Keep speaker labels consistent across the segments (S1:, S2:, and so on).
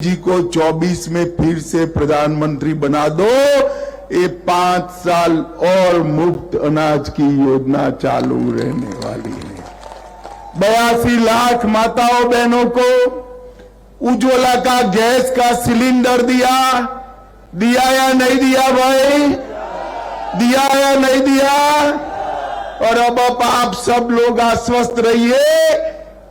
S1: जी को 24 में फिर से प्रधानमंत्री बना दो। ये 5 साल और मुफ्त अनाज की योजना चालू रहने वाली है। 82 लाख माताओं बहनों को उज्ज्वला का गैस का सिलेंडर दिया या नहीं दिया भाई? दिया या नहीं दिया? और अब आप सब लोग आश्वस्त रहिए,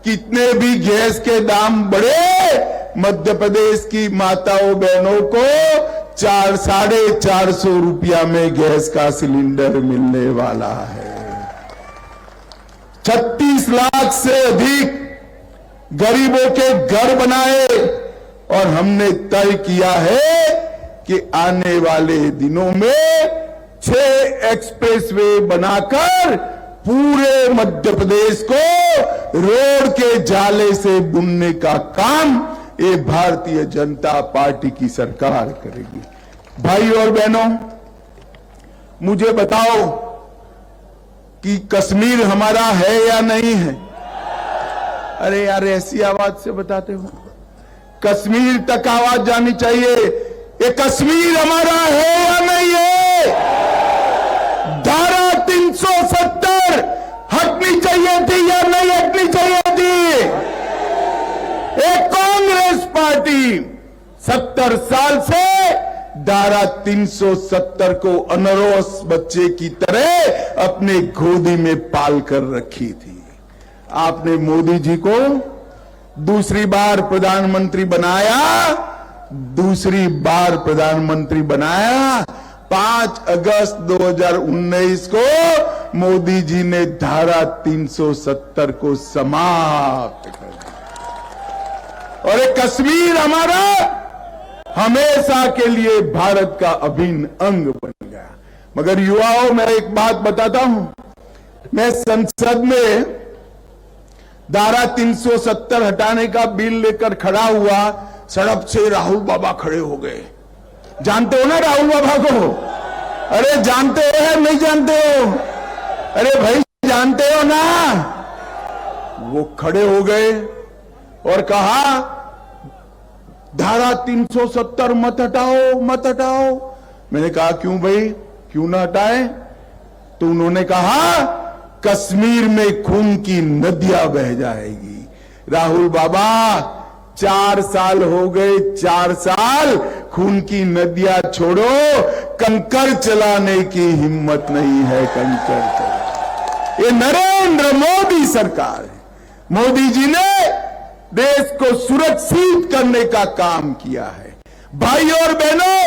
S1: कितने भी गैस के दाम बढ़े, मध्य प्रदेश की माताओं बहनों को 450 रुपया में गैस का सिलेंडर मिलने वाला है। 36 लाख से अधिक गरीबों के घर बनाए और हमने तय किया है कि आने वाले दिनों में 6 एक्सप्रेसवे बनाकर पूरे मध्य प्रदेश को रोड के जाले से बुनने का काम ये भारतीय जनता पार्टी की सरकार करेगी। भाई और बहनों, मुझे बताओ कि कश्मीर हमारा है या नहीं है? अरे यार, ऐसी आवाज से बताते हो, कश्मीर तक आवाज जानी चाहिए। ये कश्मीर हमारा है या नहीं है? धारा 370 हटनी चाहिए थी या नहीं हटनी चाहिए थी? एक कांग्रेस पार्टी 70 साल से धारा 370 को अनरोस बच्चे की तरह अपने गोदी में पाल कर रखी थी। आपने मोदी जी को दूसरी बार प्रधानमंत्री बनाया, 5 अगस्त 2019 को मोदी जी ने धारा 370 को समाप्त कर दिया और एक कश्मीर हमारा हमेशा के लिए भारत का अभिन्न अंग बन गया। मगर युवाओं, मैं एक बात बताता हूं, मैं संसद में धारा 370 हटाने का बिल लेकर खड़ा हुआ, सड़क से राहुल बाबा खड़े हो गए। जानते हो ना राहुल बाबा को? अरे जानते हो या नहीं जानते हो? अरे भाई जानते हो ना? वो खड़े हो गए और कहा धारा 370 मत हटाओ, मत हटाओ। मैंने कहा क्यों भाई, क्यों ना हटाए? तो उन्होंने कहा कश्मीर में खून की नदियां बह जाएगी। राहुल बाबा, 4 साल हो गए, 4 साल खून की नदियां छोड़ो, कंकर चलाने की हिम्मत नहीं है। कंकर चला, ये नरेंद्र मोदी सरकार है। मोदी जी ने देश को सुरक्षित करने का काम किया है। भाई और बहनों,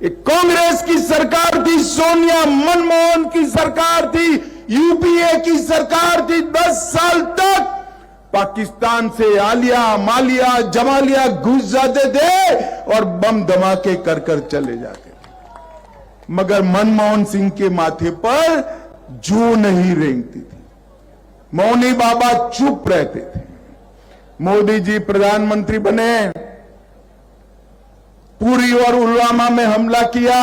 S1: एक कांग्रेस की सरकार थी, सोनिया मनमोहन की सरकार थी, यूपीए की सरकार थी। 10 साल तक पाकिस्तान से आलिया, मालिया, जमालिया घुस जाते थे और बम धमाके कर कर चले जाते थे, मगर मनमोहन सिंह के माथे पर जू नहीं रेंगती थी। मौनी बाबा चुप रहते थे। मोदी जी प्रधानमंत्री बने, उरी और पुलवामा में हमला किया,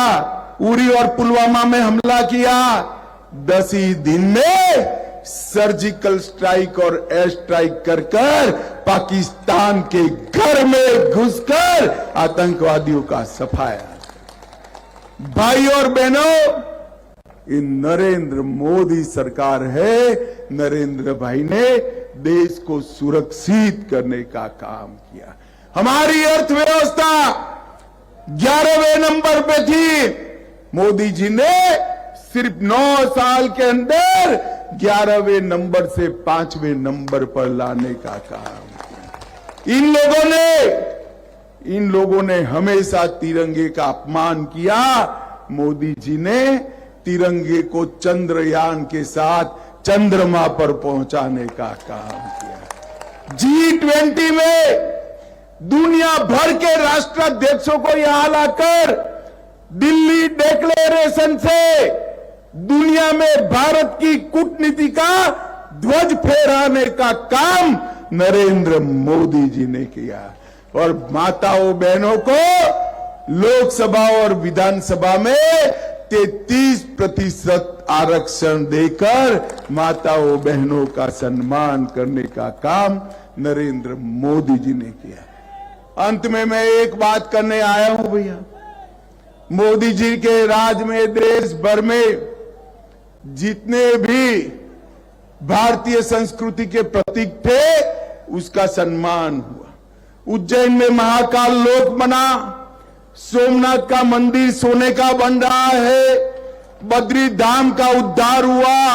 S1: उरी और पुलवामा में हमला किया। 10 ही दिन में सर्जिकल स्ट्राइक और एयर स्ट्राइक कर कर पाकिस्तान के घर में घुसकर आतंकवादियों का सफाया। भाई और बहनों, ये नरेंद्र मोदी सरकार है। नरेंद्र भाई ने देश को सुरक्षित करने का काम किया। हमारी अर्थव्यवस्था 11वें नंबर पे थी, मोदी जी ने सिर्फ 9 साल के अंदर 11वें नंबर से 5वें नंबर पर लाने का काम किया। इन लोगों ने हमेशा तिरंगे का अपमान किया। मोदी जी ने तिरंगे को चंद्रयान के साथ चंद्रमा पर पहुंचाने का काम किया। G20 में दुनिया भर के राष्ट्राध्यक्षों को यहां लाकर दिल्ली डिक्लेरेशन से दुनिया में भारत की कूटनीति का ध्वज फहराने का काम नरेंद्र मोदी जी ने किया। और माताओं बहनों को लोकसभा और विधानसभा में 33% आरक्षण देकर माताओं बहनों का सम्मान करने का काम नरेंद्र मोदी जी ने किया। अंत में मैं एक बात करने आया हूं भैया, मोदी जी के राज में देश भर में जितने भी भारतीय संस्कृति के प्रतीक थे उसका सम्मान हुआ। उज्जैन में महाकाल लोक बना, सोमनाथ का मंदिर सोने का बन रहा है, बद्री धाम का उद्धार हुआ,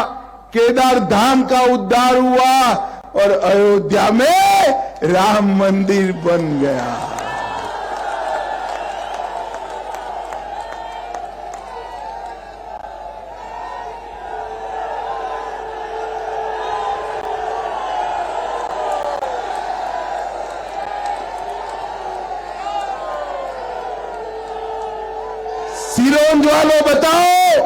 S1: केदार धाम का उद्धार हुआ और अयोध्या में राम मंदिर बन गया। सिरोंज वालों बताओ,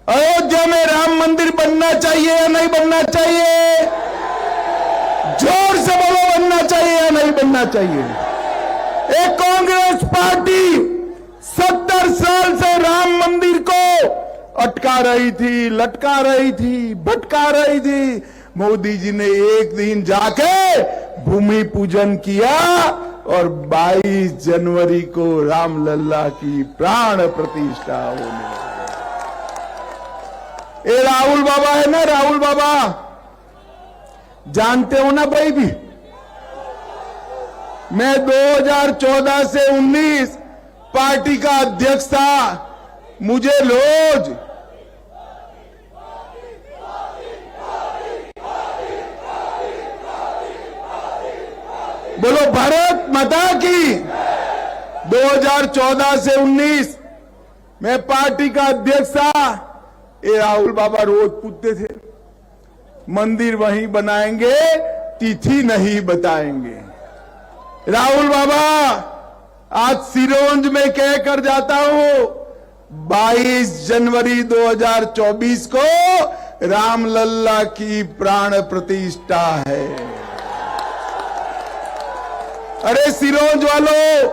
S1: अयोध्या में राम मंदिर बनना चाहिए या नहीं बनना चाहिए? जोर से बोलो, बनना चाहिए या नहीं बनना चाहिए? एक कांग्रेस पार्टी 70 साल से राम मंदिर को अटका रही थी, लटका रही थी, भटका रही थी। मोदी जी ने एक दिन जाके भूमि पूजन किया और 22 जनवरी को रामलल्ला की प्राण प्रतिष्ठा होने। ये राहुल बाबा है ना, राहुल बाबा जानते हो ना भाई भी, मैं 2014 से 19 पार्टी का अध्यक्ष था। मुझे रोज बोलो भारत माता की। 2014 से 19 मैं पार्टी का अध्यक्ष था। ये राहुल बाबा रोज पूछते थे, मंदिर वहीं बनाएंगे, तिथि नहीं बताएंगे। राहुल बाबा आज सिरोंज में कह कर जाता हूं, 22 जनवरी 2024 को रामलल्ला की प्राण प्रतिष्ठा है। अरे सिरोंज वालों,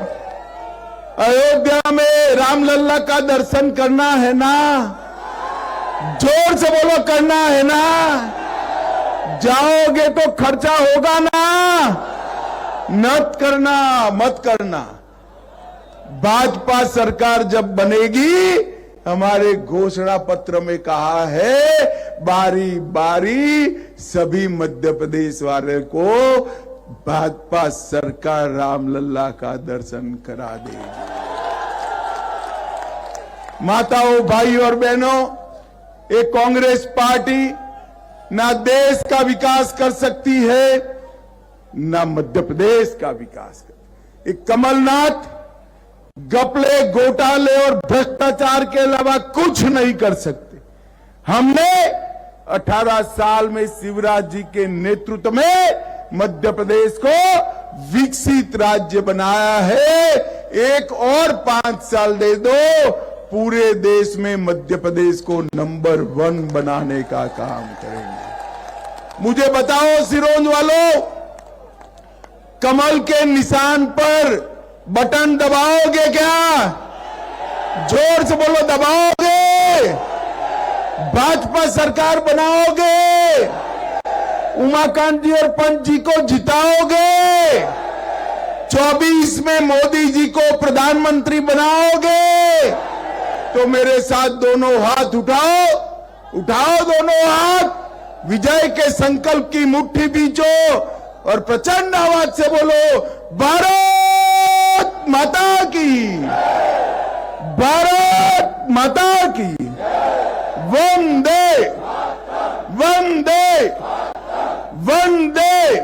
S1: अयोध्या में रामलल्ला का दर्शन करना है ना? जोर से बोलो, करना है ना? जाओगे तो खर्चा होगा ना? मत करना, मत करना। भाजपा सरकार जब बनेगी, हमारे घोषणा पत्र में कहा है, बारी बारी सभी मध्य प्रदेश वाले को भाजपा सरकार रामलल्ला का दर्शन करा देगी। माताओं, भाई और बहनों, एक कांग्रेस पार्टी ना देश का विकास कर सकती है, ना मध्य प्रदेश का विकास कर। एक कमलनाथ घपले, घोटाले और भ्रष्टाचार के अलावा कुछ नहीं कर सकते। हमने 18 साल में शिवराज जी के नेतृत्व में मध्य प्रदेश को विकसित राज्य बनाया है। एक और 5 साल दे दो, पूरे देश में मध्य प्रदेश को नंबर 1 बनाने का काम करेंगे। मुझे बताओ सिरोंज वालों, कमल के निशान पर बटन दबाओगे क्या? जोर से बोलो, दबाओगे? भाजपा सरकार बनाओगे? उमाकांत जी और पंत जी को जिताओगे? 24 में मोदी जी को प्रधानमंत्री बनाओगे? तो मेरे साथ दोनों हाथ उठाओ, उठाओ दोनों हाथ, विजय के संकल्प की मुट्ठी बींचो और प्रचंड आवाज से बोलो, भारत माता की, भारत माता की, वंदे वंदे